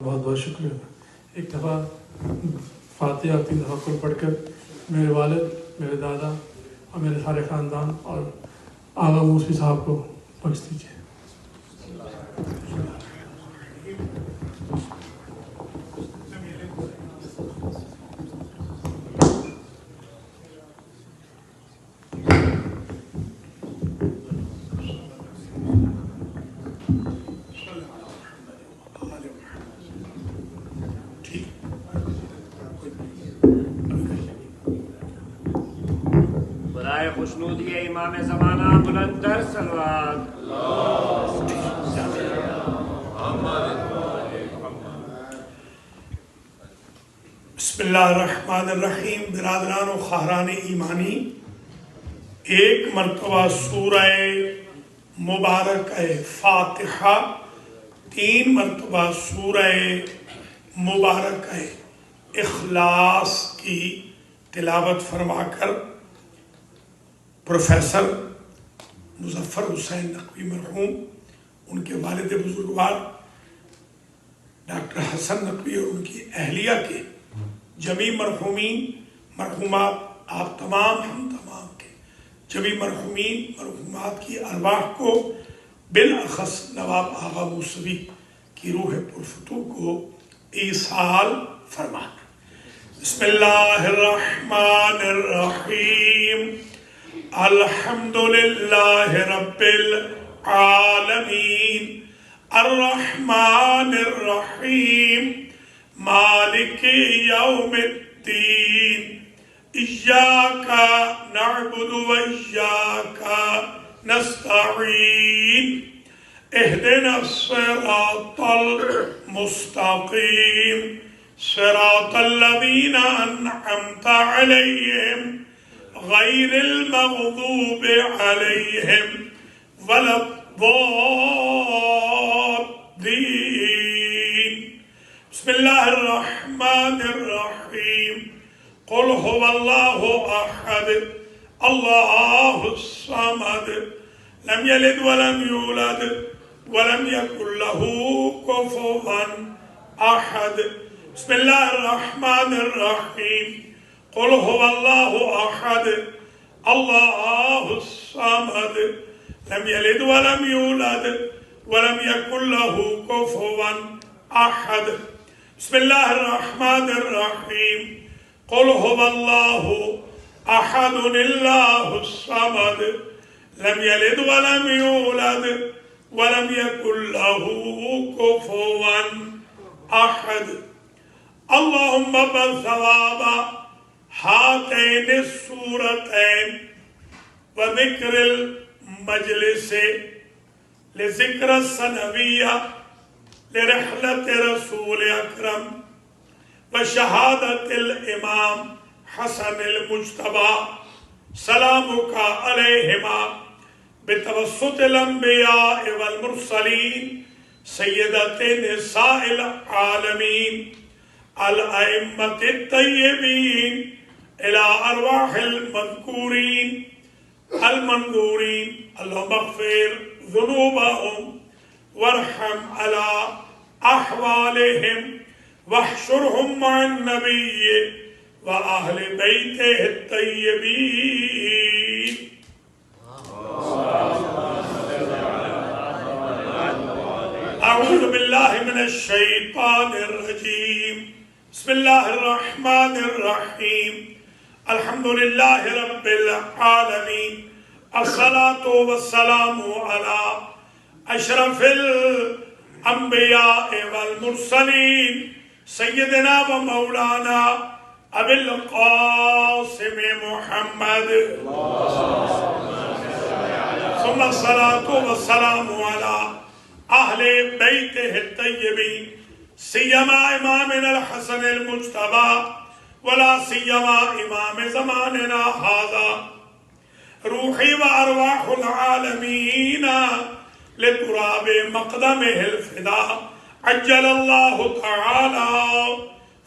بہت بہت شکریہ. ایک دفعہ فاتحہ 3 دفعہ کل پڑھ کر میرے والد، میرے دادا اور میرے سارے خاندان اور آغا موسوی صاحب کو بخش دیجیے. برائے خوشنودی امام زمانہ بلندر صلوات. بسم اللہ الرحمن الرحیم. برادران و خواہران ایمانی، ایک مرتبہ سورہ مبارکہ فاتحہ، 3 مرتبہ سورہ مبارکہ اخلاص کی تلاوت فرما کر پروفیسر مظفر حسین نقوی مرحوم، ان کے والد بزرگوار ڈاکٹر حسن نقوی اور ان کی اہلیہ کے جمیع مرحومین مرحومات، آپ تمام ہم تمام کے جمیع مرحومین مرحومات کی ارواح کو، بالاخص نواب آغا موسوی کی روح پرفتوح کو ایصال فرما. بسم اللہ الرحمن الرحیم. الحمدللہ رب العالمین الرحمن الرحیم مالک یوم الدین ایاک نعبد و ایاک نستعین اہدنا الصراط المستقیم صراط الذین انعمت علیہم غیر المغضوب علیہم ولا الضالین. بسم اللہ الرحمن الرحیم. قل هو اللہ احد اللہ الصمد لم یلد ولم یولد ولم یکن له کفوا احد. بسم اللہ الرحمن الرحیم. قل هو اللہ احد اللہ الصمد لم یلد ولم یولد ولم یکن له کفوا احد. بسم اللہ الرحمن الرحیم. قل هو اللہ احد اللہ الصمد لم یلد ولم یولد ولم یکن له کفوا احد. اللہم بثواب ہاتین السورتین وذکر المجلس لذکر السنویہ لرحلت رسول اکرم وشہادت الامام حسن المجتبی سلامک علیہما بتوسط الانبیاء والمرسلین سیدت نساء العالمین الائمة الطیبین الى ارواح المذکورین المنظورین. اللہم اغفر ذنوبہم وارحم على احوالہم واحشرہم مع النبی واہل بیتہ الطیبین. اعوذ باللہ من الشیطان الرجیم. بسم اللہ الرحمن الرحیم. الحمدللہ رب العالمین. الصلاة والسلام علی اشرف الانبیاء والمرسلین سیدنا و مولانا ابی القاسم محمد ثم الصلاة والسلام علی اہل بیتہ الطیبین سیما امامنا الحسن المجتبی ولا سیما امام زماننا ھذا روحی و ارواح العالمین لتراب مقدمہ الفدا عجل اللہ تعالی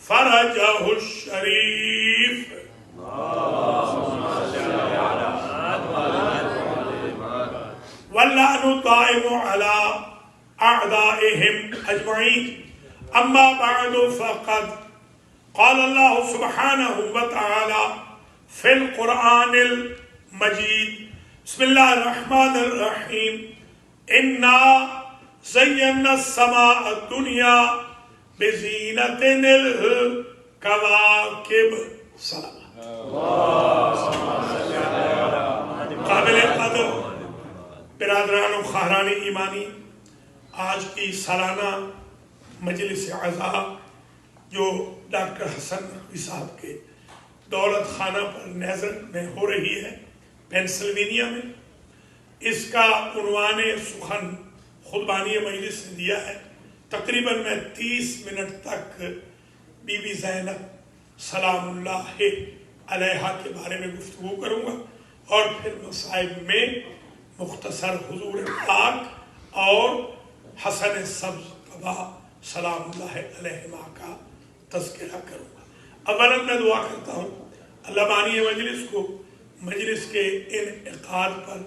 فرجہ الشریف. واللعن الدائم على أعدائهم أجمعين. أما بعد فقد قال الله سبحانه وتعالى في القرآن المجيد بسم الله الرحمن الرحيم إنا زينا السماء الدنيا بزينة الكواكب صلوات قابل قدر برادران و خواہران ایمانی، آج کی سالانہ مجلس عزا جو ڈاکٹر حسن نقوی صاحب کے دولت خانہ پر نیزرک میں ہو رہی ہے پینسلوینیا میں، اس کا عنوان سخن خطبانی مجلس نے دیا ہے۔ تقریباً میں 30 منٹ تک بی بی زینب سلام اللہ علیہا کے بارے میں گفتگو کروں گا اور پھر مصائب میں مختصر حضور پاک اور حسن سبز قبا سلام اللہ علیہما کا تذکرہ کروں گا۔ اولا میں دعا کرتا ہوں اللہ بانی مجلس کو، مجلس کے انعقاد پر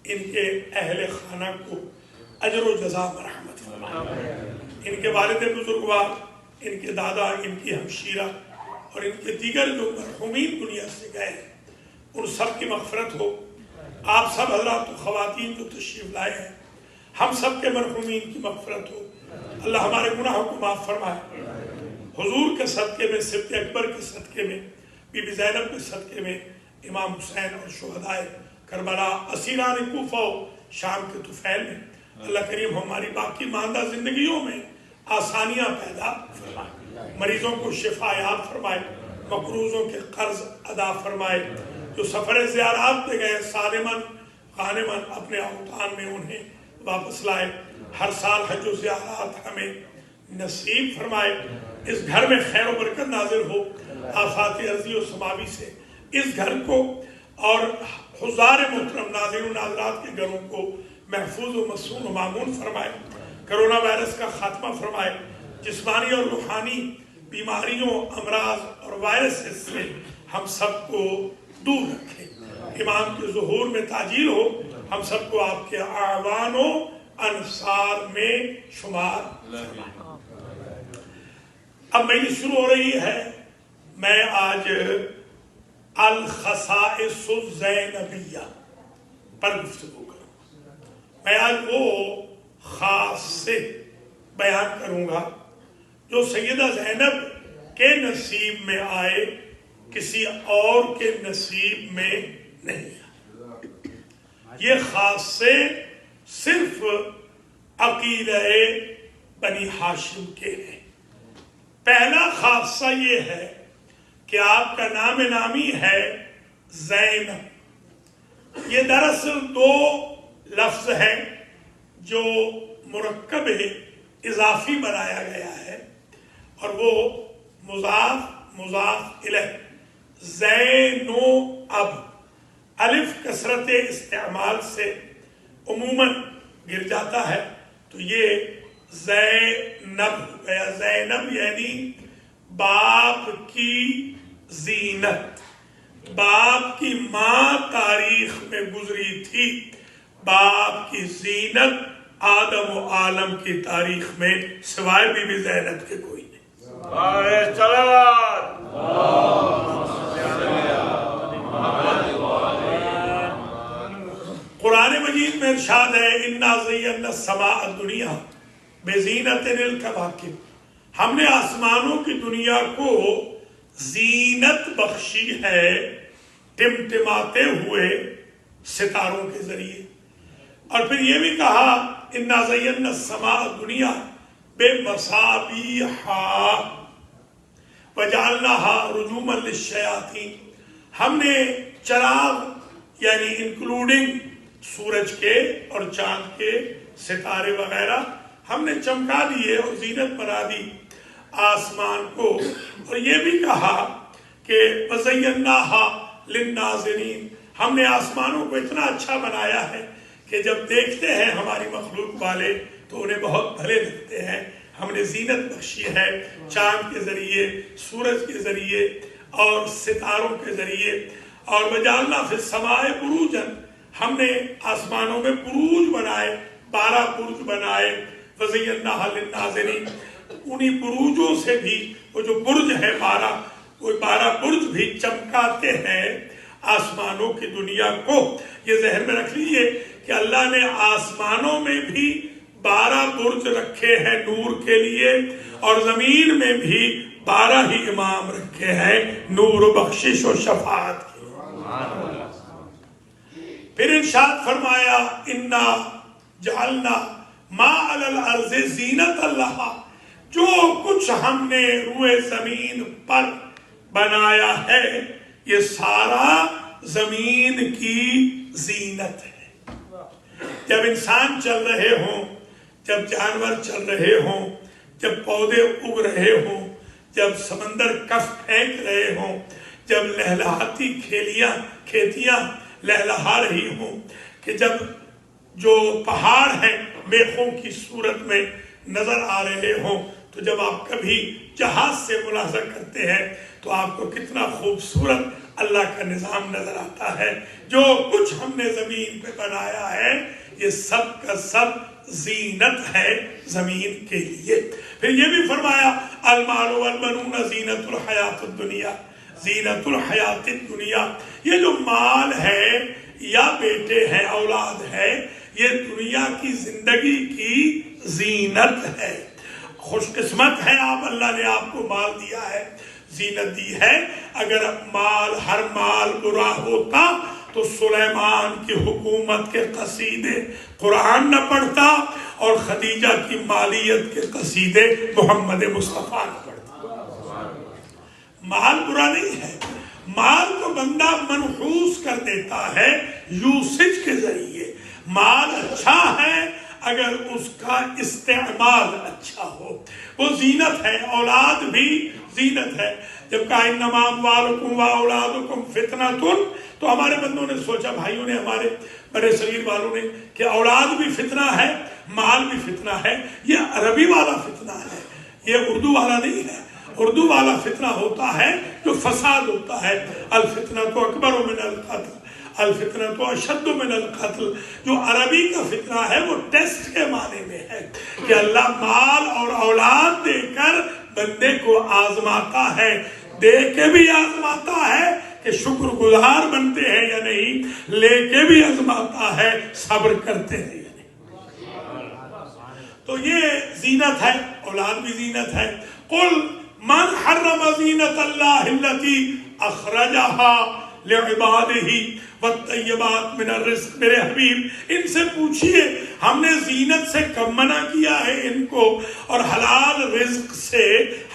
ان کے اہل خانہ کو اجر و جزا مرحمت فرمائے، ان کے والد بزرگوار، ان کے دادا، ان کی ہمشیرہ اور ان کے دیگر جو مرحومین دنیا سے گئے ہیں ان سب کی مغفرت ہو۔ آپ سب حضرات و خواتین جو تشریف لائے ہیں، ہم سب کے مرحومین کی مغفرت ہو، اللہ ہمارے گناہوں کو معاف فرمائے۔ حضور کے صدقے میں، سبت اکبر کے صدقے میں، بی بی زینب کے صدقے میں، امام حسین اور شہدائے کربلا، اسیران کوفہ و شام کے طفیل میں اللہ کریم ہماری باقی ماندہ زندگیوں میں آسانیاں پیدا فرمائے، مریضوں کو شفا یاب فرمائے، مقروضوں کے قرض ادا فرمائے، جو سفر زیارات پہ گئے سالمن غانمن اپنے اوطان میں انہیں واپس لائے۔ ہر سال حج و زیارات ہمیں نصیب فرمائے، اس گھر میں خیر و برکت نازل ہو، آفات ارضی و سماوی سے اس گھر کو اور حضار محترم ناظرین و ناظرات کے گھروں کو محفوظ و مصون و معمون فرمائے، کرونا وائرس کا خاتمہ فرمائے، جسمانی اور روحانی بیماریوں، امراض اور وائرس سے ہم سب کو دور رکھے، امام کے ظہور میں تاجیل ہو، ہم سب کو آپ کے اعوان و انصار میں شمار فرمائے۔ اب مجلس شروع ہو رہی ہے، میں آج الخصائص الزینبیہ پر گفتگو کروں گا۔ میں آج وہ خاصے بیان کروں گا جو سیدہ زینب کے نصیب میں آئے، کسی اور کے نصیب میں نہیں آئے۔ یہ خاصے صرف عقیدہ بنی ہاشم کے ہیں۔ پہلا خاصہ یہ ہے کہ آپ کا نام نامی ہے زینب۔ یہ دراصل دو لفظ ہیں جو مرکب اضافی بنایا گیا ہے اور وہ مضاف مضاف الیہ، زین و اب، الف کثرت استعمال سے عموماً گر جاتا ہے تو یہ زینب ہو گیا۔ زینب یعنی باپ کی زینت، باپ کی ماں تاریخ میں گزری تھی، باپ کی زینت آدم و عالم کی تاریخ میں سوائے بی بی زینب کے کوئی نہیں۔ قرآن مجید میں ارشاد ہے اِنَّا زَيَّنَّا السَّمَاءَ الدُّنْيَا بِزِينَةٍ الْكَوَاكِبِ، ہم نے آسمانوں کی دنیا کو زینت بخشی ہے ٹمٹماتے ہوئے ستاروں کے ذریعے۔ اور پھر یہ بھی کہا اِنَّا زَيَّنَّا السَّمَاءَ الدُّنْيَا بِمَصَابِيحَ وَجَعَلْنَاهَا رُجُومًا لِلشَّيَاطِينِ، ہم نے چراغ یعنی انکلوڈنگ سورج کے اور چاند کے ستارے وغیرہ ہم نے چمکا دیے اور زینت بنا دی آسمان کو۔ اور یہ بھی کہا کہ وَزَيَّنَّاهَا لِلنَّاظِرِينَ، ہم نے آسمانوں کو اتنا اچھا بنایا ہے کہ جب دیکھتے ہیں ہماری مخلوق والے تو انہیں بہت بھلے لگتے ہیں۔ ہم نے زینت بخشی ہے چاند کے ذریعے، سورج کے ذریعے اور ستاروں کے ذریعے۔ اور وَجَعَلْنَا فِي السَّمَاءِ بُرُوجًا، ہم نے آسمانوں میں بروج بنائے، 12 برج بنائے۔ وَزَيَّنَّاهَا لِلنَّاظِرِينَ، انہی بروجوں سے بھی وہ جو برج ہے 12 وہ 12 برج بھی چمکاتے ہیں آسمانوں کی دنیا کو. یہ ذہن میں رکھ لیجئے کہ اللہ نے آسمانوں میں بھی 12 برج رکھے ہیں نور کے لیے اور زمین میں بھی 12 ہی امام رکھے ہیں نور و بخشش و شفاعت کی. پھر ارشاد فرمایا انا جعلنا ما علی الارض زینت اللہ، جو کچھ ہم نے روئے زمین پر بنایا ہے یہ سارا زمین کی زینت ہے. جب انسان چل رہے ہوں، جب جانور چل رہے ہوں، جب پودے اگ رہے ہوں، جب سمندر کف پھینک رہے ہوں، جب لہلہاتی کھیتیاں لہلہا رہی ہوں، کہ جب جو پہاڑ ہیں میخوں کی صورت میں نظر آ رہے ہوں، تو جب آپ کبھی جہاز سے ملاحظہ کرتے ہیں تو آپ کو کتنا خوبصورت اللہ کا نظام نظر آتا ہے. جو کچھ ہم نے زمین پہ بنایا ہے یہ سب کا سب زینت ہے زمین کے لیے. پھر یہ بھی فرمایا المال والبنون زینت الحیات الدنیا، زینت الحیات الدنیا. یہ جو مال ہے یا بیٹے ہیں، اولاد ہے، یہ دنیا کی زندگی کی زینت ہے. خوش قسمت ہے آپ، اللہ نے آپ کو مال دیا ہے، زینت دی ہے. اگر ہر مال برا ہوتا تو سلیمان کی حکومت کے قصیدے قرآن نہ پڑھتا اور خدیجہ کی مالیت کے قصیدے محمد مصطفیٰ نہ پڑھتا. مال برا نہیں ہے، مال کو بندہ منحوس کر دیتا ہے یوسج کے ذریعے. مال اچھا ہے اگر اس کا استعمال اچھا ہو، وہ زینت ہے. اولاد بھی زینت ہے. جب کہا انما اموالکم واولادکم فتنۃ، تو ہمارے بندوں نے سوچا، بھائیوں نے، ہمارے بڑے صغیر والوں نے، کہ اولاد بھی فتنہ ہے، مال بھی فتنہ ہے. یہ عربی والا فتنہ ہے، یہ اردو والا نہیں ہے. اردو والا فتنہ ہوتا ہے جو فساد ہوتا ہے. الفتنۃ اکبر من القتل، الفتنۃ اشد من القتل. جو عربی کا فتنہ ہے وہ ٹیسٹ کے معنی میں ہے کہ اللہ مال اور اولاد دے کر بندے کو آزماتا ہے، دے کے بھی آزماتا ہے کہ شکر گزار بنتے ہیں یا نہیں، لے کے بھی آزماتا ہے صبر کرتے ہیں یا نہیں. تو یہ زینت ہے، اولاد بھی زینت ہے. قل من حرم زینت اللہ التی اخرجها لعبادہ والطیبات من الرزق. میرے حبیب ان سے پوچھئے ہم نے زینت سے کب منع کیا ہے ان کو، اور حلال رزق سے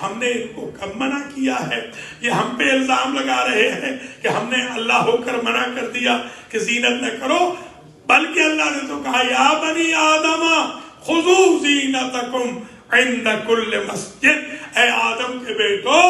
ہم نے ان کو کب منع کیا ہے. یہ ہم پہ الزام لگا رہے ہیں کہ ہم نے اللہ ہو کر منع کر دیا کہ زینت نہ کرو، بلکہ اللہ نے تو کہا یا بنی آدم خذوا زینتکم عند کل مسجد. اے آدم کے بیٹو،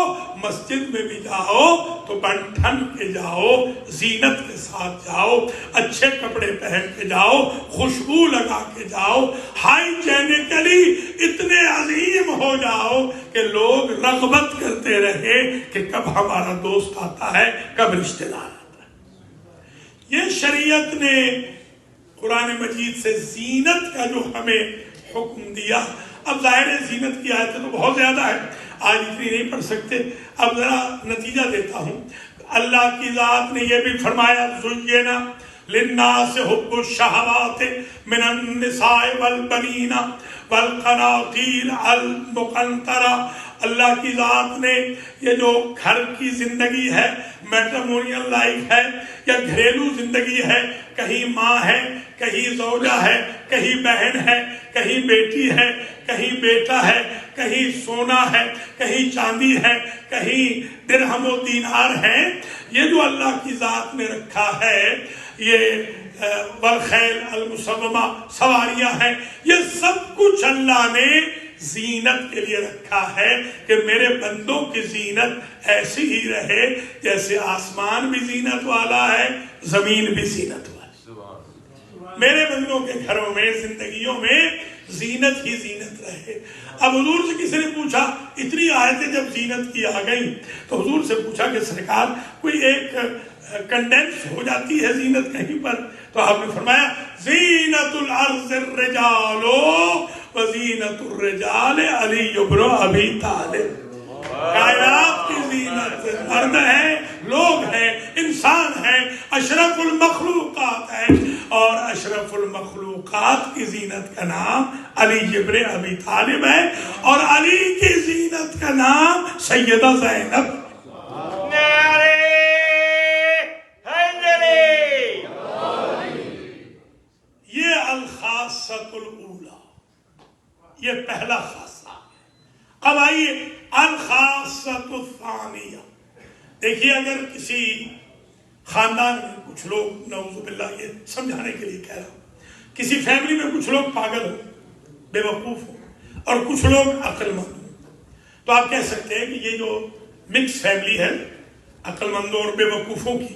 مسجد میں بھی جاؤ تو بن ٹھن کے جاؤ، زینت کے ساتھ جاؤ، اچھے کپڑے پہن کے جاؤ، خوشبو لگا کے جاؤ، ہائیجینکلی اتنے عظیم ہو جاؤ کہ لوگ رغبت کرتے رہے کہ کب ہمارا دوست آتا ہے، کب رشتہ دار آتا ہے. یہ شریعت نے قرآن مجید سے زینت کا جو ہمیں حکم دیا. اب ظاہر ہے زینت کی آیتیں تو بہت زیادہ ہے، آج اتنی نہیں پڑھ سکتے. اب ذرا نتیجہ دیتا ہوں. اللہ کی ذات نے یہ بھی فرمایا زینا للناس حب الشہوات من النساء والبنین والقناطیر المقنطرہ. اللہ کی ذات نے یہ جو گھر کی زندگی ہے، میٹرمونیل لائف ہے یا گھریلو زندگی ہے، کہیں ماں ہے، کہیں زوجہ ہے، کہیں بہن ہے، کہیں بیٹی ہے، کہیں بیٹا ہے، کہیں سونا ہے، کہیں چاندی ہے، کہیں درہم و دینار ہے. یہ جو اللہ کی ذات نے رکھا ہے، یہ والخیل المسومہ، سواریاں ہیں، یہ سب کچھ اللہ نے زینت کے لیے رکھا ہے کہ میرے بندوں کی زینت ایسی ہی رہے جیسے آسمان بھی زینت والا ہے، زمین بھی زینت والا ہے. میرے بندوں کے گھروں میں، زندگیوں میں زینت ہی زینت رہے. اب حضور سے کسی نے پوچھا، اتنی آیتیں جب زینت کی آ گئی تو حضور سے پوچھا کہ سرکار کوئی ایک کنڈینس ہو جاتی ہے زینت کہیں پر؟ تو آپ نے فرمایا زینت الارض الرجال وزینت الرجال علی ابن ابی طالب. کائنات کی زینت مرد ہیں، لوگ ہیں، انسان ہیں، اشرف المخلوقات ہیں، اور اشرف المخلوقات کی زینت کا نام علی ابن ابی طالب ہے، اور علی کی زینت کا نام سیدہ زینب. نعرے حیدری. یہ الخاصۃ الاولی، یہ پہلا خاصہ. اب آئیے الخاصۃ الثانیہ. دیکھیے اگر کسی خاندان میں کچھ لوگ، نعوذ باللہ یہ سمجھانے کے لیے کہہ رہا ہوں، کسی فیملی میں کچھ لوگ پاگل ہو، بے وقوف ہو، اور کچھ لوگ عقل مند ہو، تو آپ کہہ سکتے ہیں کہ یہ جو مکس فیملی ہے عقل مندوں اور بے وقوفوں کی،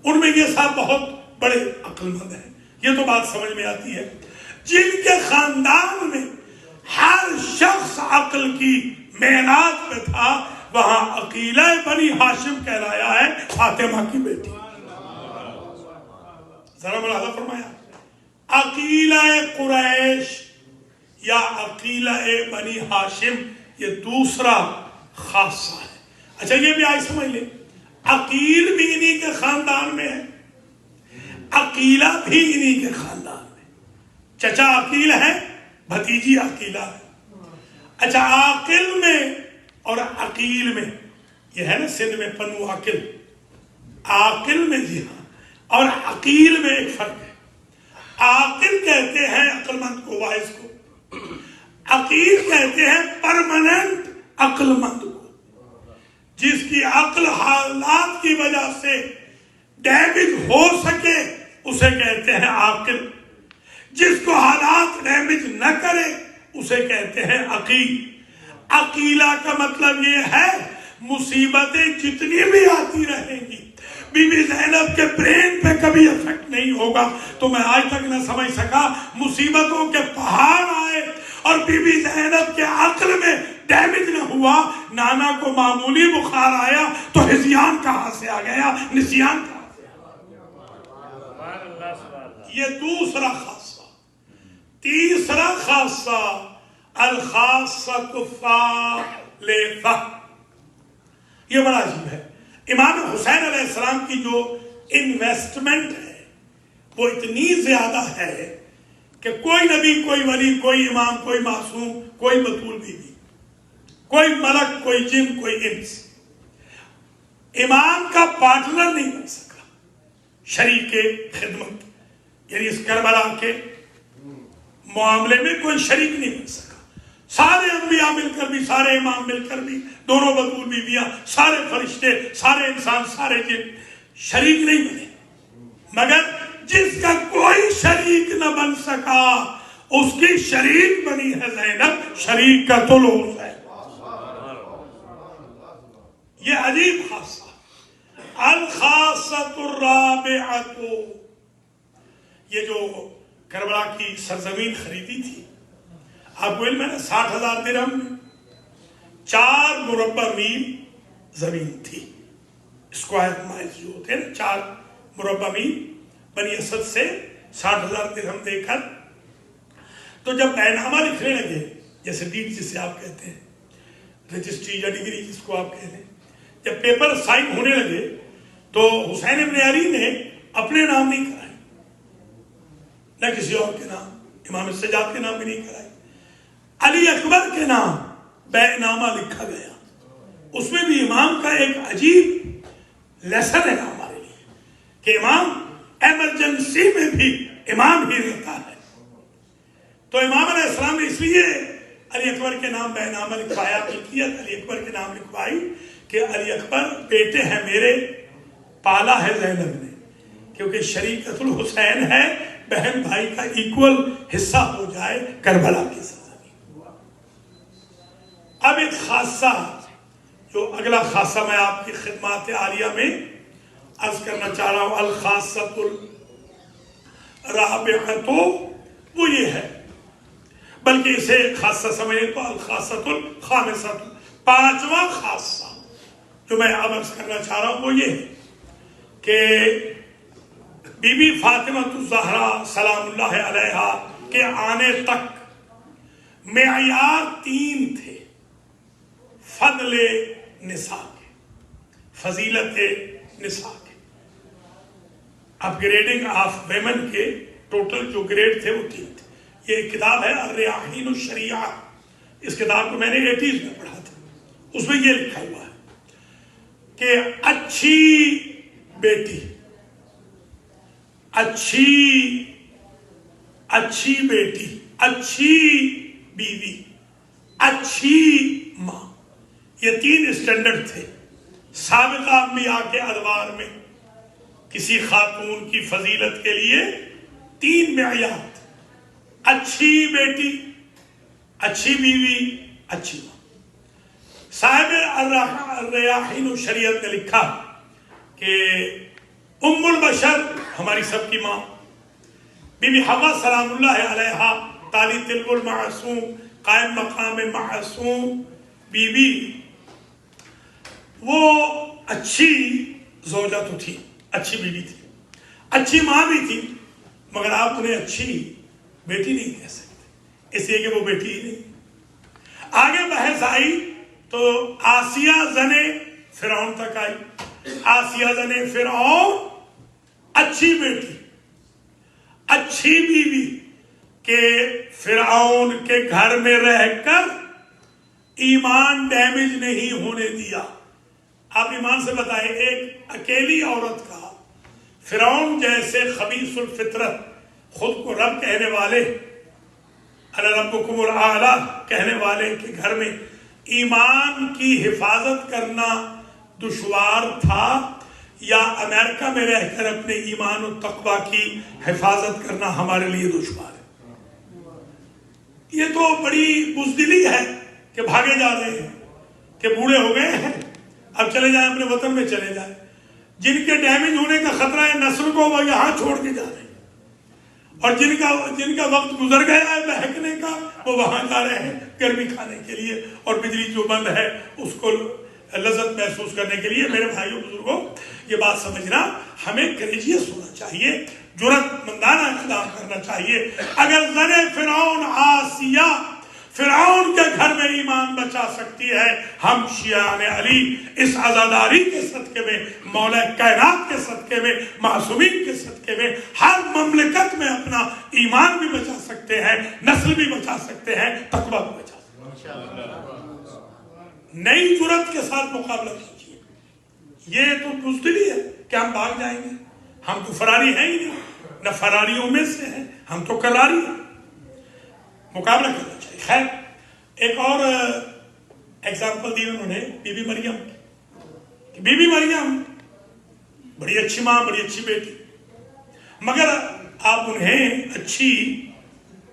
ان میں یہ صاحب بہت بڑے عقل مند ہیں. یہ تو بات سمجھ میں آتی ہے. جن کے خاندان میں ہر شخص عقل کی معراج پہ تھا، وہاں عقیلہ بنی ہاشم کہلایا ہے، فاطمہ کی بیٹی. ذرا ملاحظہ فرمایا، عقیلہ قریش یا عقیلہ بنی ہاشم یہ دوسرا خاصہ ہے. اچھا یہ بھی آئی سمجھ لیں، عقیل بھی انہی کے خاندان میں ہے، عقیلہ بھی انہی کے خاندان میں. چچا عقیل ہے، بھتیجی عقیلہ ہے. اچھا عاقل میں اور عقیل میں، یہ ہے نا سندھ میں پنو عاقل، عاقل میں جی ہاں، اور عقیل میں ایک فرق ہے. عاقل کہتے ہیں عقل مند کو، وائز کو. عقیل کہتے ہیں پرماننٹ عقل مند کو، جس کی عقل حالات کی وجہ سے ڈیمیج ہو سکے اسے کہتے ہیں عاقل. جس کو حالات ڈیمیج نہ کرے اسے کہتے ہیں عقیل. عقیلہ کا مطلب یہ ہے مصیبتیں جتنی بھی آتی رہیں گی، بی بی زینب کے برین پہ کبھی افیکٹ نہیں ہوگا. تو میں آج تک نہ سمجھ سکا، مصیبتوں کے پہاڑ آئے اور بی بی زینب کے عقل میں ڈیمیج نہ ہوا. نانا کو معمولی بخار آیا تو ہذیان کہاں سے آ گیا، نسیان کہاں سے آ گیا. یہ دوسرا خاصہ. تیسرا خاصہ الخاصۃ الثالثہ. یہ بڑا عجیب ہے. امام حسین علیہ السلام کی جو انویسٹمنٹ ہے وہ اتنی زیادہ ہے کہ کوئی نبی، کوئی ولی، کوئی امام، کوئی معصوم، کوئی بطول بیوی، کوئی ملک، کوئی جن، کوئی انس امام کا پارٹنر نہیں بن سکا شریک خدمت. یعنی اس کربلا کے معاملے میں کوئی شریک نہیں بن سکا. سارے انبیاء مل کر بھی، سارے امام مل کر بھی، دونوں بطول بیویاں، سارے فرشتے، سارے انسان، سارے جن شریک نہیں بنے. مگر جس کا کوئی شریک نہ بن سکا اس کی شریک بنی ہے زینب، شریک کا طلوع ہے. یہ عجیب خاصہ. الخاصۃ الرابعۃ، یہ جو کربلا کی سرزمین خریدی تھی، آپ کو علم ہے نا 60,000 درہم میں 4 مربع میل زمین تھی. اسکوائر مائلز جو ہوتے ہیں نا، 4 مربع میل بنی اسد سے 60,000 درہم دے کر. تو جب بینامہ لکھنے لگے، جیسے ڈیڈ جسے آپ کہتے ہیں، رجسٹری یا ڈگری جس کو آپ کہتے ہیں، جب پیپر سائن ہونے لگے تو حسین ابن علی نے اپنے نام نہیں کرائے، نہ کسی اور کے نام، امام سجاد کے نام بھی نہیں کرائی. علی اکبر کے نام بے نامہ لکھا گیا. اس میں بھی امام کا ایک عجیب لیسن ہے ہمارے لیے کہ امام ایمرجنسی میں بھی امام ہی رہتا ہے. تو امام علیہ السلام نے اس لیے علی اکبر کے نام بے نامہ لکھوایا، ملکیت علی اکبر کے نام لکھوائی کہ علی اکبر بیٹے ہیں میرے، پالا ہے زینب نے، کیونکہ شریکت الحسین ہے، بہن بھائی کا ایکول حصہ ہو جائے کربلا کی سرزمین. اب ایک خاصہ، جو اگلا خاصہ میں آپ کی خدمات عالیہ میں عرض کرنا چاہ رہا ہوں، الخاصۃ الرابعۃ، وہ یہ ہے، بلکہ اسے خاصہ سمجھیں تو الخاصۃ الخامسۃ، 5واں خاصہ جو میں اب عرض کرنا چاہ رہا ہوں وہ یہ ہے کہ بی بی فاطمہ الزہرا سلام اللہ علیہا کے آنے تک معیار 3 تھے فضل نساء کے، فضیلت نساء کے، اپ گریڈنگ آف ویمن کے ٹوٹل جو گریڈ تھے وہ 3 تھے. یہ ایک کتاب ہے الریاحین الشریعہ، اس کتاب کو میں نے 80s میں پڑھا تھا. اس میں یہ لکھا ہوا ہے کہ اچھی بیٹی، اچھی بیٹی، اچھی بیوی، اچھی ماں، یہ 3 اسٹینڈرڈ تھے سابقہ انبیاء کے ادوار میں. کسی خاتون کی فضیلت کے لیے 3 معیار: اچھی بیٹی، اچھی بیوی، اچھی ماں. صاحب الریاحین الشریعت نے لکھا کہ ام البشر ہماری سب کی ماں بی بی حوا سلام اللہ علیہا، تالی طلب المعصوم، قائم مقام معصوم بی بی، وہ اچھی زوجہ تو تھی، اچھی بیوی تھی، اچھی ماں بھی تھی، مگر آپ انہیں اچھی بیٹی نہیں کہہ سکتے، اس لیے کہ وہ بیٹی ہی نہیں. آگے بحث آئی تو آسیہ زن فرعون تک آئی. آسیہ زن فرعون اچھی بیٹی، اچھی بیوی کہ فرعون کے گھر میں رہ کر ایمان ڈیمیج نہیں ہونے دیا. آپ ایمان سے بتائیں، ایک اکیلی عورت کا فرعون جیسے خبیث الفطرت، خود کو رب کہنے والے، انا ربکم الاعلی کہنے والے کے گھر میں ایمان کی حفاظت کرنا دشوار تھا، یا امریکہ میں رہ کر اپنے ایمان و تقوی کی حفاظت کرنا ہمارے لیے دشوار ہے؟ یہ تو بڑی بزدلی ہے کہ بھاگے جا رہے ہیں، کہ بوڑھے ہو گئے ہیں، اب چلے جائیں اپنے وطن میں چلے جائیں. جن کے ڈیمیج ہونے کا خطرہ ہے نسل کو، وہ یہاں چھوڑ کے جا رہے ہیں، اور جن کا وقت گزر گیا ہے بہکنے کا، وہ وہاں جا رہے ہیں گرمی کھانے کے لیے اور بجلی جو بند ہے اس کو لذت محسوس کرنے کے لیے. میرے بھائیوں بزرگوں، یہ بات سمجھنا، ہمیں کریجیس ہونا چاہیے، جرأت مندانہ اقدام کرنا چاہیے. اگر زن فرعون آسیہ فرعون کے گھر میں ایمان بچا سکتی ہے، ہم شیعان علی اس عزاداری کے صدقے میں، مولا کائنات کے صدقے میں، معصومین کے صدقے میں ہر مملکت میں اپنا ایمان بھی بچا سکتے ہیں، نسل بھی بچا سکتے ہیں، تقویٰ بھی بچا سکتے ہیں. نئی جرأت کے ساتھ مقابلہ کیجیے. یہ تو بزدلی ہے کہ ہم بھاگ جائیں گے، ہم تو فراری ہیں ہی نہیں، نہ فراریوں میں سے ہیں، ہم تو کراری ہیں. مقابلہ کرنا چاہیے. خیر، ایک اور ایگزامپل دی انہوں نے بی بی مریم کی. بی بی مریم بڑی اچھی ماں، بڑی اچھی بیٹی، مگر آپ انہیں اچھی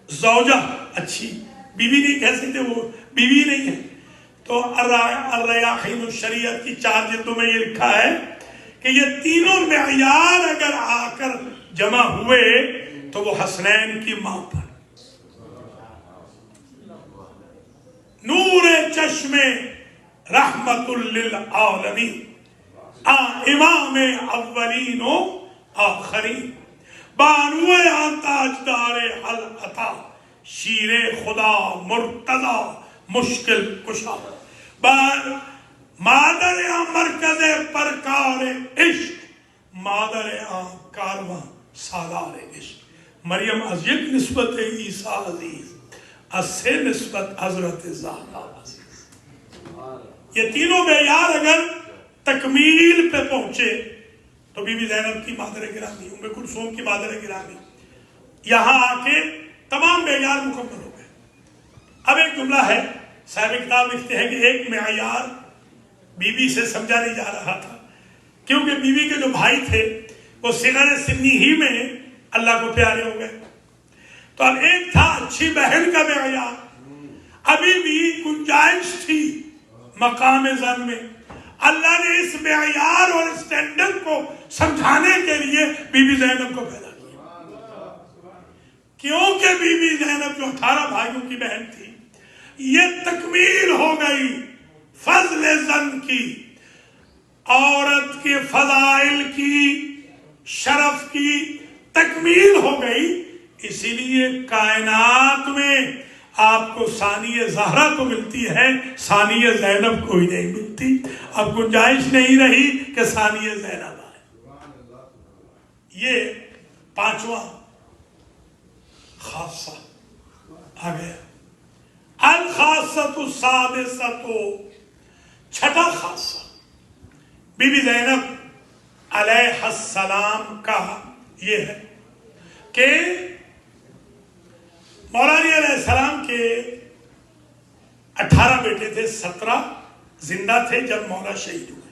زوجہ، اچھی بیوی نہیں کہہ سکتے، وہ بیوی نہیں ہے. تو الریاحین الشریعت کی 4 جلدوں میں یہ لکھا ہے کہ یہ تینوں معیار اگر آ کر جمع ہوئے تو وہ حسنین کی ماں پر نور چشم رحمت للعالمین، امام اولین و آخرین، بانو تاجدار العطا، شیر خدا مرتضی مشکل کشا، مادر مرکز پرکار عشق، مادر کارواں سالار عشق. مریم از یک نسبت عیسیٰ عزیز، از سے نسبت حضرت زہرا عزیز. یہ تینوں معیار اگر تکمیل پہ پہنچے تو بی بی زینب کی مادر گرامی، ام کلثوم کی مادر گرامی، یہاں آ کے تمام معیار مکمل ہو گئے. اب ایک جملہ ہے، صاحب کتاب لکھتے ہیں کہ ایک معیار بی بی سے سمجھا نہیں جا رہا تھا، کیونکہ بی بی کے جو بھائی تھے وہ صغر سنی ہی میں اللہ کو پیارے ہو گئے. تو اب ایک تھا اچھی بہن کا معیار، ابھی بھی گنجائش تھی مقام زن میں. اللہ نے اس معیار اور اسٹینڈرڈ کو سمجھانے کے لیے بی بی زینب کو پیدا کیا، کیونکہ بی بی زینب جو 18 بھائیوں کی بہن تھی، یہ تکمیل ہو گئی فضل زن کی، عورت کے فضائل کی، شرف کی تکمیل ہو گئی. اسی لیے کائنات میں آپ کو ثانی زہرا تو ملتی ہے، ثانی زینب کوئی نہیں ملتی. اب گنجائش نہیں رہی کہ ثانی زینب آئے. یہ پانچواں خاصہ آ گیا. الخاصۃ السادسۃ، چھٹا خاصہ بی بی زینب علیہ السلام کا یہ ہے کہ مولا علی علیہ السلام کے 18 بیٹے تھے، 17 زندہ تھے جب مولا شہید ہوئے.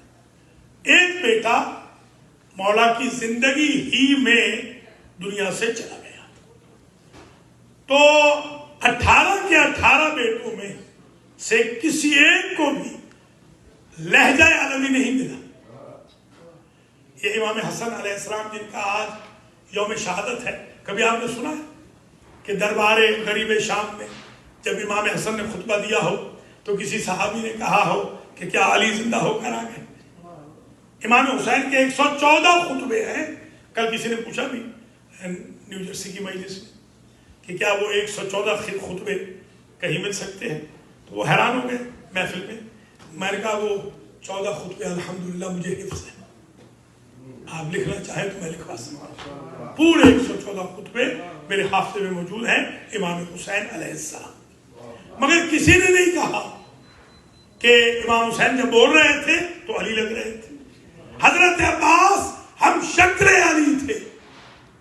ایک بیٹا مولا کی زندگی ہی میں دنیا سے چلا گیا. تو 18 کے 18 بیٹوں میں سے کسی ایک کو بھی لہجہ علوی نہیں ملا. یہ امام حسن علیہ السلام جن کا آج یوم شہادت ہے، کبھی آپ نے سنا ہے کہ دربار غریب شام میں جب امام حسن نے خطبہ دیا ہو تو کسی صحابی نے کہا ہو کہ کیا علی زندہ ہو کر آ گئے؟ امام حسین کے 114 خطبے ہیں. کل کسی نے پوچھا بھی نیو جرسی کی مجلس میں کہ کیا وہ 114 خطبے کہیں مل سکتے ہیں؟ تو وہ حیران ہو گئے محفل میں. میں نے کہا وہ 14 خطبے الحمدللہ مجھے حفظ ہیں، آپ لکھنا چاہیں تو میں لکھوا سکتا ہوں. پورے 114 خطبے میرے حافظے میں موجود ہیں امام حسین علیہ السلام. مگر کسی نے نہیں کہا کہ امام حسین جب بول رہے تھے تو علی لگ رہے تھے. حضرت عباس ہم شکر علی تھے،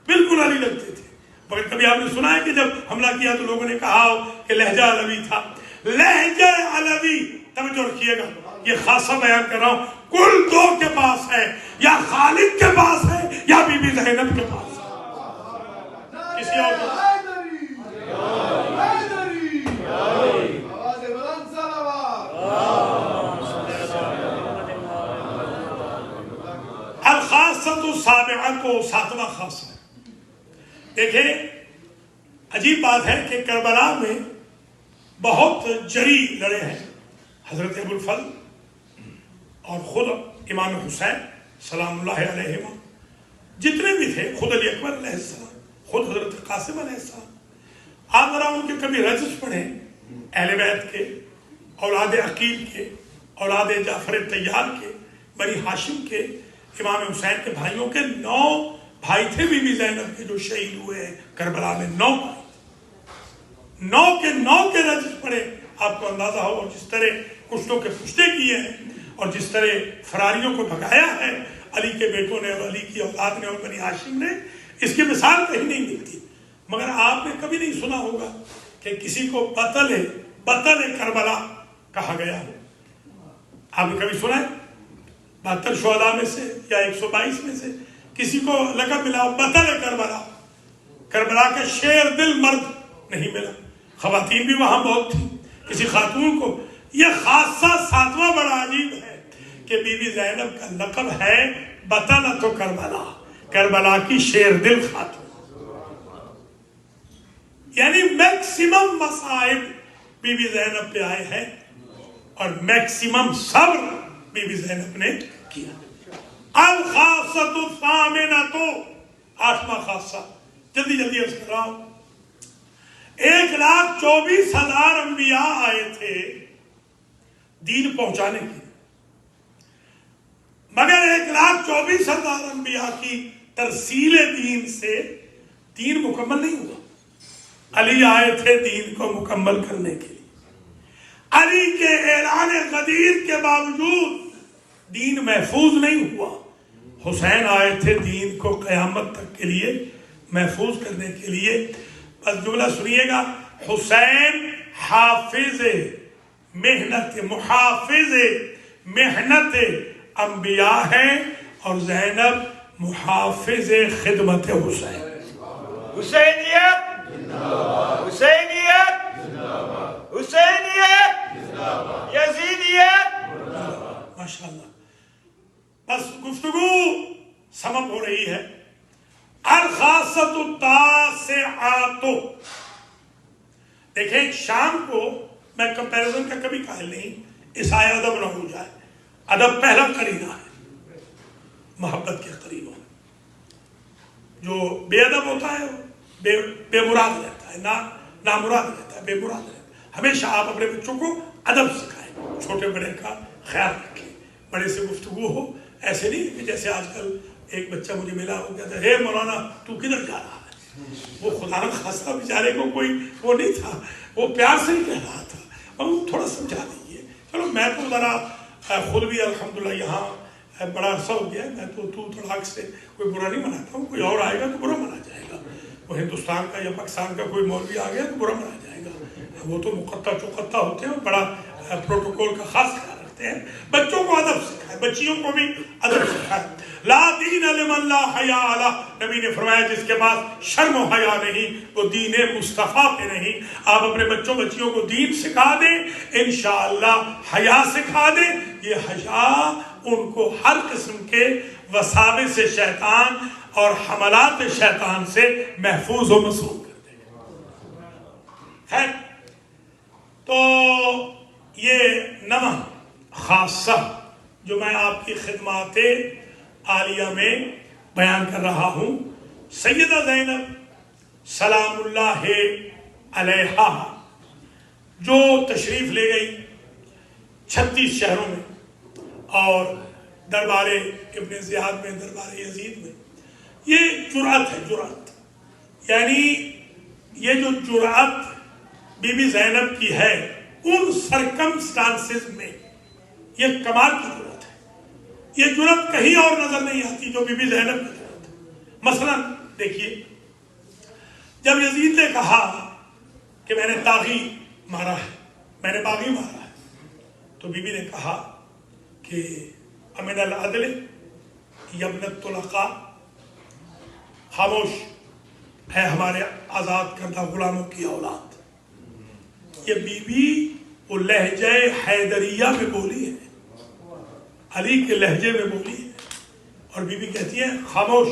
بالکل علی لگتے تھے. مگر کبھی آپ نے سنا ہے کہ جب حملہ کیا تو لوگوں نے کہا ہو کہ لہجہ علوی تھا؟ لہجہ علوی، توجہ رکھیے گا، یہ خاصہ بیان کر رہا ہوں، کل دو کے پاس ہے، یا خالد کے پاس ہے یا بی بی زینب کے پاس ہے. کسی اور کے پاس. الخاصۃ السابعہ کو ساتواں خاصہ. دیکھیں عجیب بات ہے کہ کربلا میں بہت جری لڑے ہیں حضرت ابو الفضل اور خود امام حسین سلام اللہ علیہما، جتنے بھی تھے، خود علی اکبر علیہ السلام، خود حضرت قاسم علیہ السلام. آپ ذرا ان کے کبھی رجز پڑھیں، اہل بیت کے، اولاد عقیل کے، اولاد جعفر طیار کے، بنی ہاشم کے، امام حسین کے بھائیوں کے 9 بھائی تھے بی بی زینب کے جو شہید ہوئے ہیں کربلا میں. 9 بھائی، 9 کے رجز پڑھے، آپ کو اندازہ ہو. اور جس طرح کشتوں کے پشتے کیے ہیں اور جس طرح فراریوں کو بھگایا ہے علی کے بیٹوں نے اور علی کی اولاد نے اور بنی ہاشم نے، اس کی مثال کہیں نہیں ملتی. مگر آپ نے کبھی نہیں سنا ہوگا کہ کسی کو بطل کربلا کہا گیا ہو. آپ نے کبھی سنا ہے 72 شہداء میں سے یا 122 میں سے کسی کو لقب ملا بطل کربلا؟ کربلا کا شیر دل مرد نہیں ملا. خواتین بھی وہاں بہت تھیں، کسی خاتون کو. یہ خاصہ ساتواں بڑا عجیب ہے کہ بی بی زینب کا لقب ہے بطلۃ کربلا، کربلا کی شیر دل خاتون. یعنی میکسیمم مصائب بی بی زینب پہ آئے ہیں اور میکسیمم صبر بی بی زینب نے کیا. الخاصۃ الثامنۃ، 8واں خاصہ، جلدی عرض کر رہا ہوں. 1,24,000 انبیاء آئے تھے دین پہنچانے کے، مگر 1,24,000 انبیاء کی ترسیل دین سے دین مکمل نہیں ہوا. علی آئے تھے دین کو مکمل کرنے کے لیے. علی کے اعلان غدیر کے باوجود دین محفوظ نہیں ہوا. حسین آئے تھے دین کو قیامت تک کے لیے محفوظ کرنے کے لیے. بس جملہ سنیے گا، حسین حافظ محنت، محافظ محنت انبیاء ہیں اور زینب محافظ خدمت حسین. حسینیت حسینیت حسینیت یزیدیت. ماشاءاللہ. بس گفتگو سمپ ہو رہی ہے. الخاصۃ التاسعۃ. دیکھیں شام کو میں کمپیریزن کا کبھی قائل نہیں، عیسائی ادب نہ ہو جائے. ادب پہلا قرینہ ہے محبت کے قریب. جو بے ادب ہوتا ہے بے مراد رہتا ہے، نامراد رہتا ہے، بے مراد رہتا ہے. ہمیشہ آپ اپنے بچوں کو ادب سکھائیں، چھوٹے بڑے کا خیال رکھیں، بڑے سے گفتگو ہو، ایسے نہیں کہ جیسے آج کل ایک بچہ مجھے ملا ہو کہتا ہے، ہے مولانا تو کدھر جا رہا ہے؟ وہ خدا نخواستہ بیچارے کو کوئی وہ نہیں تھا، وہ پیار سے ہی کہہ رہا تھا، اور وہ تھوڑا سمجھا دیجیے۔ چلو میں تو ذرا خود بھی الحمدللہ یہاں بڑا عرصہ ہو گیا ہے، میں تو طلاق سے کوئی برا نہیں مناتا ہوں، کوئی اور آئے گا تو برا منا جائے گا، وہ ہندوستان کا یا پاکستان کا کوئی مولوی آ گیا تو برا منا جائے گا، وہ تو مقطع چقطع ہوتے ہیں اور بڑا پروٹوکول کا خاص خیال رکھتے ہیں۔ بچوں کو ادب سکھائے، بچیوں کو بھی ادب سکھائے۔ لا دین لمن لا حیاء لہ، نبی نے فرمایا جس کے پاس شرم و حیا نہیں وہ دین مصطفیٰ پہ نہیں۔ آپ اپنے بچیوں کو دین سکھا دیں، انشاءاللہ حیا سکھا دیں، یہ حیا ان کو ہر قسم کے وساوس شیطان اور حملات شیطان سے محفوظ و مسعود کر دے گا۔ خیر، تو یہ نواں خاصہ جو میں آپ کی خدمات عالیہ میں بیان کر رہا ہوں، سیدہ زینب سلام اللہ علیہا جو تشریف لے گئی 36 شہروں میں اور دربار ابن زیاد میں، دربار یزید میں، یہ جرأت ہے، جرأت یعنی یہ جو جرأت بی بی زینب کی ہے ان سرکمسٹانسز میں، یہ کمال کی جرأت ہے، یہ جرأت کہیں اور نظر نہیں آتی جو بی بی زینب کی جرأت ہے۔ مثلا دیکھیے، جب یزید نے کہا کہ میں نے طاغی مارا ہے، میں نے باغی مارا ہے، تو بی بی نے کہا کہ امن العدل یبن الطلقاء، خاموش ہے ہمارے آزاد کردہ غلاموں کی اولاد۔ یہ بی بی وہ لہجہ حیدریہ میں بولی ہے، علی کے لہجے میں بولی ہے، اور بی بی کہتی ہے خاموش۔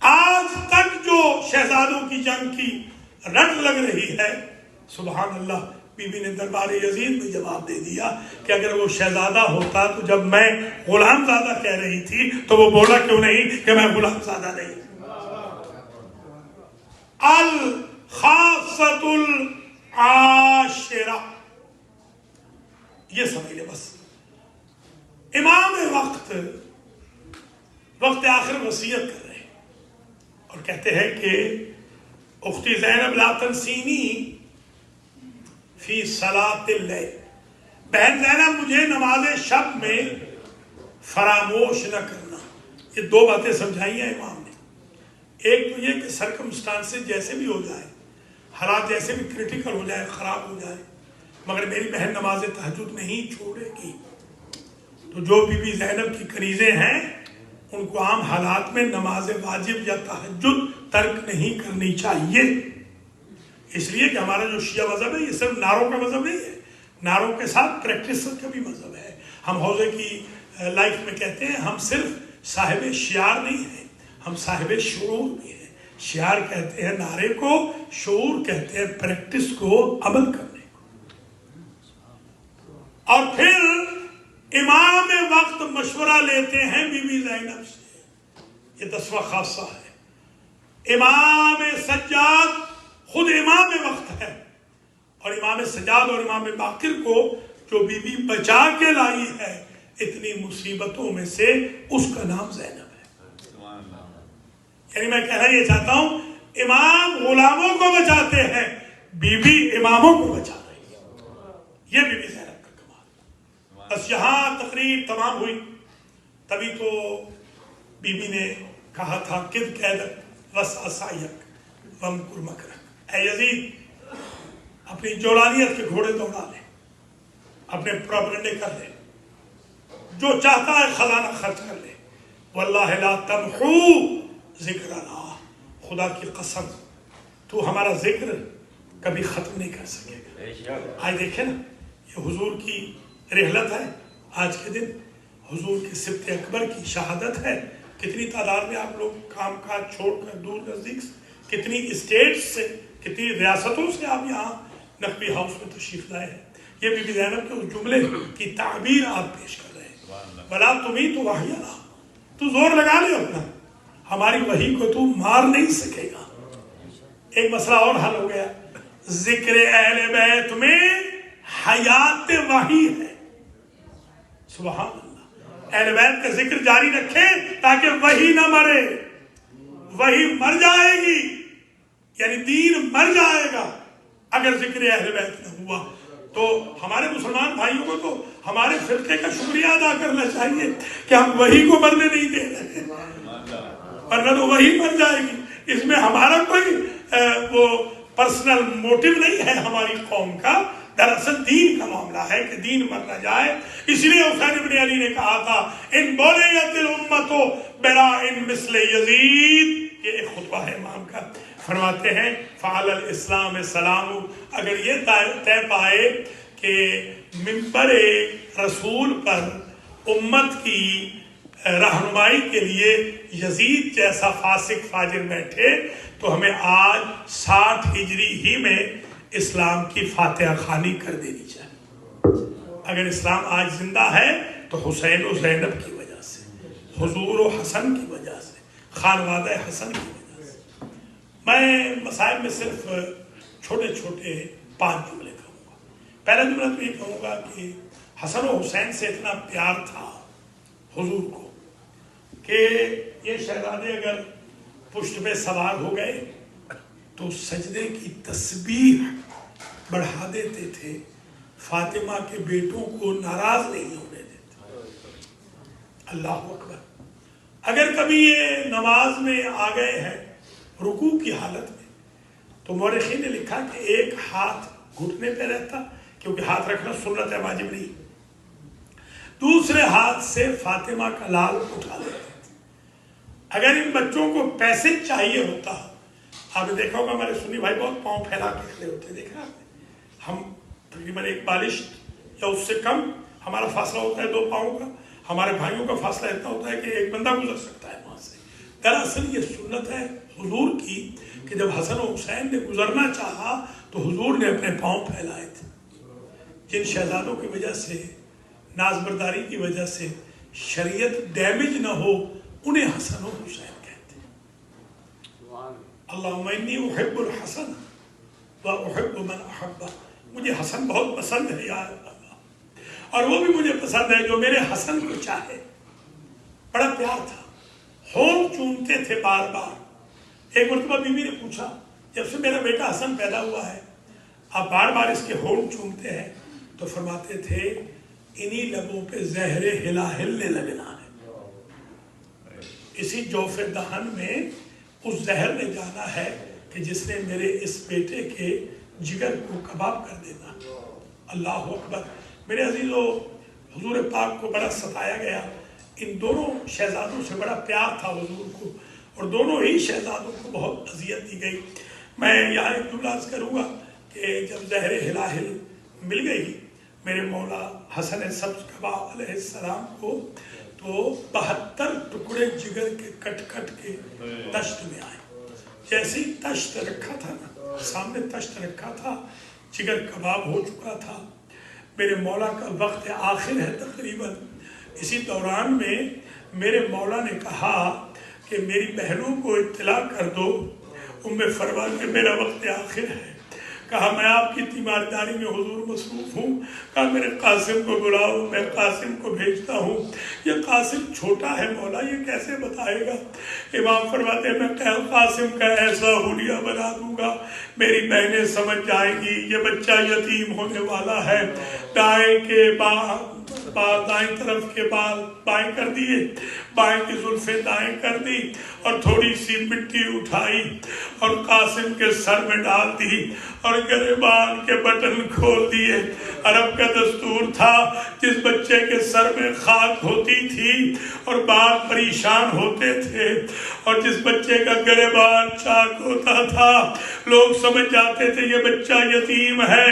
آج تک جو شہزادوں کی جنگ کی رٹ لگ رہی ہے، سبحان اللہ، بی بی نے دربار یزید میں جواب دے دیا کہ اگر وہ شہزادہ ہوتا تو جب میں غلام زادہ کہہ رہی تھی تو وہ بولا کیوں نہیں کہ میں غلام زادہ نہیں۔ الخاصۃ العاشرہ، یہ سمجھ لے بس۔ امام وقت آخر وصیت کر رہے ہیں اور کہتے ہیں کہ اختی زینب لا تنسینی فی صلاۃ اللیل، بہن زینب مجھے نماز شب میں فراموش نہ کرنا۔ یہ دو باتیں سمجھائی ہیں امام نے، ایک تو یہ کہ سرکمسٹانسز جیسے بھی ہو جائے، حالات جیسے بھی کریٹیکل ہو جائے، خراب ہو جائے، مگر میری بہن نماز تہجد نہیں چھوڑے گی۔ تو جو بی بی زینب کی کنیزیں ہیں ان کو عام حالات میں نماز واجب یا تہجد ترک نہیں کرنی چاہیے، اس لیے کہ ہمارا جو شیعہ مذہب ہے یہ صرف نعروں کا مذہب نہیں ہے، نعروں کے ساتھ پریکٹس کا بھی مذہب ہے۔ ہم حوضے کی لائف میں کہتے ہیں ہم صرف صاحب شعار نہیں ہیں، ہم صاحب شعور بھی ہیں۔ شعار کہتے ہیں نعرے کو، شعور کہتے ہیں پریکٹس کو، عمل کرنے کو۔ اور پھر امام وقت مشورہ لیتے ہیں بی بی زینب سے، یہ 10واں خاصہ ہے۔ امام سجاد خود امام وقت ہے، اور امام سجاد اور امام باقر کو جو بی بی بچا کے لائی ہے اتنی مصیبتوں میں سے، اس کا نام زینب ہے۔ یعنی میں کہنا یہ چاہتا ہوں، امام غلاموں کو بچاتے ہیں، بی بی اماموں کو بچا رہی ہے، یہ بی بی زینب کا کمال۔ بس یہاں تقریر تمام ہوئی، تبھی تو بی بی نے کہا تھا کد قیدک وسع سعیک وامکر مکرک، اے یزید اپنی جولانیت کے گھوڑے دوڑا لے، اپنے پروپیگنڈے کر لے، جو چاہتا ہے خزانہ خرچ کر لے، واللہ لا تمحو ذکر اللہ، خدا کی قسم تو ہمارا ذکر کبھی ختم نہیں کر سکے گا۔ آج دیکھیں نا، یہ حضور کی رحلت ہے، آج کے دن حضور کی سبت اکبر کی شہادت ہے، کتنی تعداد میں آپ لوگ کام کاج چھوڑ کر دور نزدیک سے، کتنی اسٹیٹس سے، کتنی ریاستوں سے آپ یہاں نقوی ہاؤس میں تشریف لائے ہیں۔ یہ بی بی زینب کے اس جملے کی تعبیر آپ پیش کر رہے ہیں، بلا تمہیں تو وحینا، تو زور لگا لے اپنا، ہماری وحی کو تو مار نہیں سکے گا۔ ایک مسئلہ اور حل ہو گیا، ذکر اہل بیت میں حیات وحی ہے. سبحان اللہ. اہل بیت کا ذکر جاری رکھیں تاکہ وحی نہ مرے. وحی مر جائے گی یعنی دین مر جائے گا اگر ذکر اہل بیت نہ ہوا. تو ہمارے مسلمان بھائیوں کو تو ہمارے فرقے کا شکریہ ادا کرنا چاہیے کہ ہم وحی کو مرنے نہیں دے رہے ہیں، ورنہ تو وحی مر جائے گی. اس میں ہمارا کوئی وہ پرسنل موٹیو نہیں ہے ہماری قوم کا. دراصل دین کا معاملہ ہے کہ دین مر نہ جائے. اس لیے حسین بن علی نے کہا تھا ان بولیت الامت براء مثل یزید. یہ ایک خطبہ ہے امام کا. فرماتے ہیں فعل الاسلام سلام. اگر یہ طے پائے کہ منبر رسول پر امت کی رہنمائی کے لیے یزید جیسا فاسق فاجر بیٹھے تو ہمیں آج 60 ہجری ہی میں اسلام کی فاتحہ خوانی کر دینی چاہیے. اگر اسلام آج زندہ ہے تو حسین و زینب کی وجہ سے، حضور و حسن کی وجہ سے، خانوادہ حسن کی وجہ سے. میں مسائل میں صرف چھوٹے چھوٹے 5 جملے کہوں گا. پہلا جملہ تو یہ کہوں گا کہ حسن و حسین سے اتنا پیار تھا حضور کو کہ یہ شہزادے اگر پشت پہ سوار ہو گئے تو سجدے کی تسبیح بڑھا دیتے تھے. فاطمہ کے بیٹوں کو ناراض نہیں ہونے دیتے. اللہ اکبر. اگر کبھی یہ نماز میں آ گئے ہیں رکوع کی حالت میں تو مورخین نے لکھا کہ ایک ہاتھ گھٹنے پہ رہتا کیونکہ ہاتھ رکھنا سنت ہے، واجب نہیں. دوسرے ہاتھ سے فاطمہ کا لال اٹھا لیتے. اگر ان بچوں کو پیسے چاہیے ہوتا، آپ نے دیکھا ہوگا ہمارے سنی بھائی بہت پاؤں پھیلا کے کھڑے ہوتے ہیں، دیکھا آپ نے. ہم تقریباً 1 بالش یا اس سے کم ہمارا فاصلہ ہوتا ہے 2 پاؤں کا. ہمارے بھائیوں کا فاصلہ اتنا ہوتا ہے کہ ایک بندہ گزر سکتا ہے وہاں سے. دراصل یہ سنت ہے حضور کی کہ جب حسن و حسین نے گزرنا چاہا تو حضور نے اپنے پاؤں پھیلائے تھے. جن شہزادوں کی وجہ سے، ناز برداری کی وجہ سے شریعت ڈیمیج نہ ہو انہیں حسن و حسین کہتے ہیں. اللہم انی احب الحسن و احب من احبہ. مجھے حسن بہت پسند ہے یا اللہ، اور وہ بھی مجھے پسند ہے جو میرے حسن کو چاہے. بڑا پیار تھا، ہونٹ چومتے تھے بار بار. ایک مرتبہ بیوی نے پوچھا جب سے میرا بیٹا حسن پیدا ہوا ہے آپ بار بار اس کے ہونٹ چومتے ہیں؟ تو فرماتے تھے انہی لبوں پہ زہر ہلا ہلنے لگنا ہے. اسی جوف دہن میں اس زہر نے جانا ہے کہ جس نے میرے اس بیٹے کے جگر کو کباب کر دینا. اللہ اکبر. میرے عزیزو، حضور پاک کو بڑا ستایا گیا. ان دونوں شہزادوں سے بڑا پیار تھا حضور کو، اور دونوں ہی شہزادوں کو بہت اذیت دی گئی. میں یہاں ایک جملہ عرض کروں گا کہ جب زہر ہلاہل مل گئی میرے مولا حسن سبز کباب علیہ السلام کو تو 72 ٹکڑے جگر کے کٹ کٹ کے تشت میں آئے. جیسے ہی تشت رکھا تھا نا، سامنے تشت رکھا تھا، جگر کباب ہو چکا تھا. میرے مولا کا وقت آخر ہے تقریباً. اسی دوران میں میرے مولا نے کہا کہ میری بہنوں کو اطلاع کر دو ام فروان کہ میرا وقت آخر ہے. کہا میں آپ کی تیمارداری میں حضور مصروف ہوں. کہا میرے قاسم کو بلاؤ، میں قاسم کو بھیجتا ہوں. یہ قاسم چھوٹا ہے مولا، یہ کیسے بتائے گا؟ امام فرماتے ہیں میں قاسم کا ایسا حلیہ بنا دوں گا میری بہنیں سمجھ جائیں گی یہ بچہ یتیم ہونے والا ہے. دائیں کے دائیں طرف کے بال بائیں کر دیے، بائیں کی زلفیں دائیں کر دی اور تھوڑی سی مٹی اٹھائی اور قاسم کے سر میں ڈال دی اور گریبان کے بٹن کھول دیے. عرب کا دستور تھا جس بچے کے سر میں خاک ہوتی تھی اور بال پریشان ہوتے تھے اور جس بچے کا گریبان چاک ہوتا تھا لوگ سمجھ جاتے تھے یہ بچہ یتیم ہے.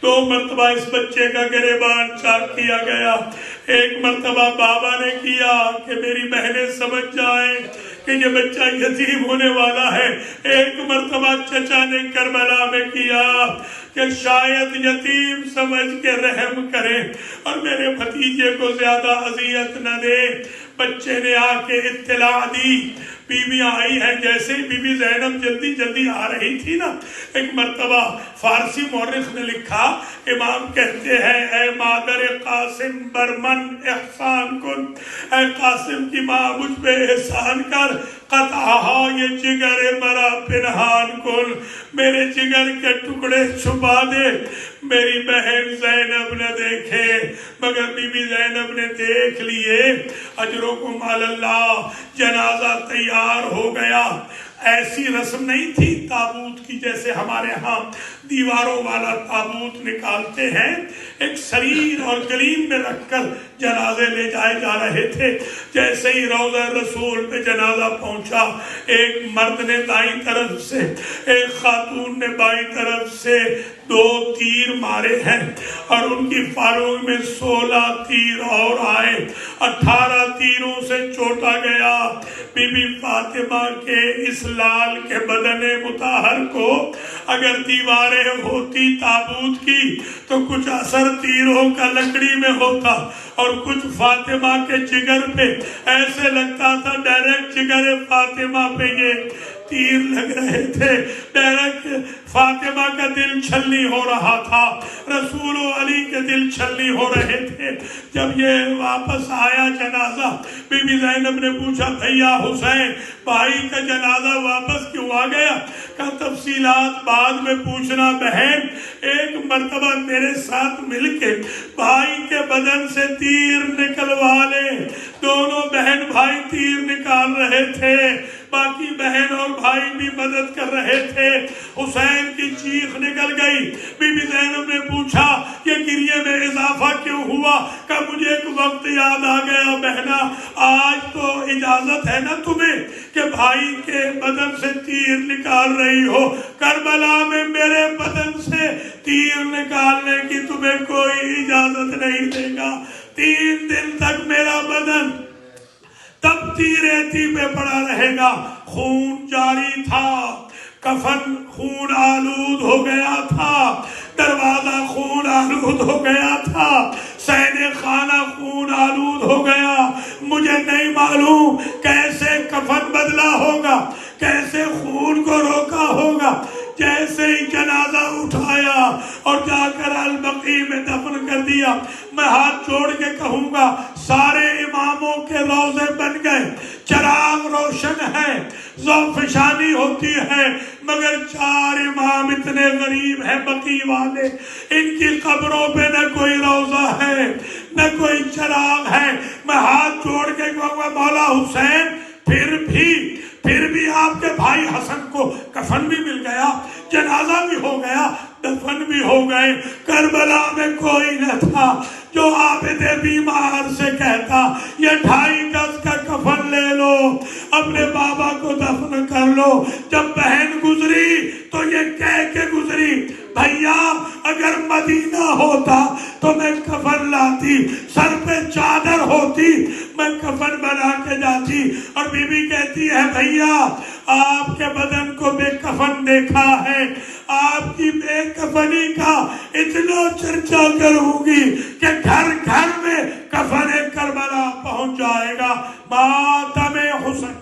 2 مرتبہ اس بچے کا گریبان چاک کیا گیا. ایک مرتبہ بابا نے کیا کہ میری بہنیں سمجھ جائیں کہ یہ بچہ یتیم ہونے والا ہے. ایک مرتبہ چچا نے کربلا میں کیا کہ شاید یتیم سمجھ کے رحم کرے اور میرے بھتیجے کو زیادہ اذیت نہ دے۔ بچے نے آ کے اطلاع دی، بی آئی ہے، جیسے بی زینب جلدی جلدی آ رہی تھی نا، ایک مرتبہ فارسی مورخ نے لکھا، امام کہتے ہیں اے مادر قاسم برمن احسان کن، اے قاسم کی ماں مجھ پہ احسان کر، قطعہا یہ جگر مرا پنہان کن، میرے جگر کے ٹکڑے چھپا دے، میری بہن زینب نہ دیکھے۔ مگر بی زینب نے دیکھ لیے۔ اجرکم علی اللہ، جنازہ تیار ہو گیا۔ ایسی رسم نہیں تھی تابوت کی جیسے ہمارے ہاں دیواروں والا تابوت نکالتے ہیں، ایک سریر اور گلیم میں رکھ کر جنازے لے جائے جا رہے تھے۔ جیسے ہی روضہ رسول پہ جنازہ پہنچا، ایک مرد نے دائیں طرف سے، ایک خاتون نے بائیں طرف سے 2 تیر مارے ہیں، اور ان کی فالونگ میں 16 تیر اور آئے، 18 تیروں سے چوٹا گیا۔ بی بی فاطمہ کے اس لال کے بدن مطہر کو اگر دیواریں ہوتی تابوت کی تو کچھ اثر تیروں کا لکڑی میں ہوتا، اور کچھ فاطمہ کے جگر پہ ایسے لگتا تھا ڈائریکٹ جگر فاطمہ پہ یہ تیر لگ رہے تھے، ڈائریکٹ فاطمہ کا دل چھلنی ہو رہا تھا، رسول و علی کے دل چھلنی ہو رہے تھے۔ جب یہ واپس آیا جنازہ، بی بی زینب نے پوچھا بھیا حسین بھائی کا جنازہ واپس کیوں آ گیا؟ کہا تفصیلات بعد میں پوچھنا بہن، ایک مرتبہ میرے ساتھ مل کے بھائی کے بدن سے تیر نکلوا لے۔ دونوں بہن بھائی تیر نکال رہے تھے، باقی بہن اور بھائی بھی مدد کر رہے تھے۔ حسین کی چیخ نکل گئی۔ بی بی زینب نے پوچھا یہ گریے میں اضافہ کیوں ہوا؟ کہ مجھے ایک وقت یاد آ گیا بہنا، آج تو اجازت ہے نا تمہیں کہ بھائی کے بدن سے تیر نکال رہی ہو، کربلا میں میرے بدن سے تیر نکالنے کی تمہیں کوئی اجازت نہیں دے گا۔ 3 دن تک میرا بدن تب تیریتی پہ پڑا رہے گا۔ خون جاری تھا، کفن خون آلود ہو گیا تھا، دروازہ خون آلود ہو گیا تھا، سینے خانہ خون آلود ہو گیا۔ مجھے نہیں معلوم کیسے کفن بدلا ہوگا، کیسے خون کو روکا ہوگا۔ جیسے ہی جنازہ اٹھایا اور جا کر البقیع میں دفن کر دیا، میں ہاتھ جوڑ کے کہوں گا سارے اماموں کے روضے بن گئے، چراغ روشن ہے، ذوفشانی ہوتی ہے، مگر 4 امام اتنے غریب ہیں بقیع والے، ان کی قبروں پہ نہ کوئی روضہ ہے نہ کوئی چراغ ہے۔ میں ہاتھ جوڑ کے کہوں گا مولا حسین پھر بھی آپ کے بھائی حسن کو کفن بھی مل گیا، جنازہ بھی ہو گیا، دفن بھی ہو گئے۔ کربلا میں کوئی نہ تھا جو عابد بیمار سے کہتا یہ 2.5 گز کا کفن لے لو، اپنے بابا کو دفن کر لو۔ جب بہن گزری تو یہ کہہ کے گزری بھیا اگر مدینہ ہوتا تو میں کفن لاتی، سر پہ چادر ہوتی میں کفن بنا کے جاتی۔ اور بی بی کہتی ہے بھیا آپ کے بدن کو بے کفن دیکھا ہے، آپ کی بے کفنی کا اتنا چرچا کروں گی کہ گھر گھر میں کفن کربلا پہنچ جائے گا۔ ماتم حسین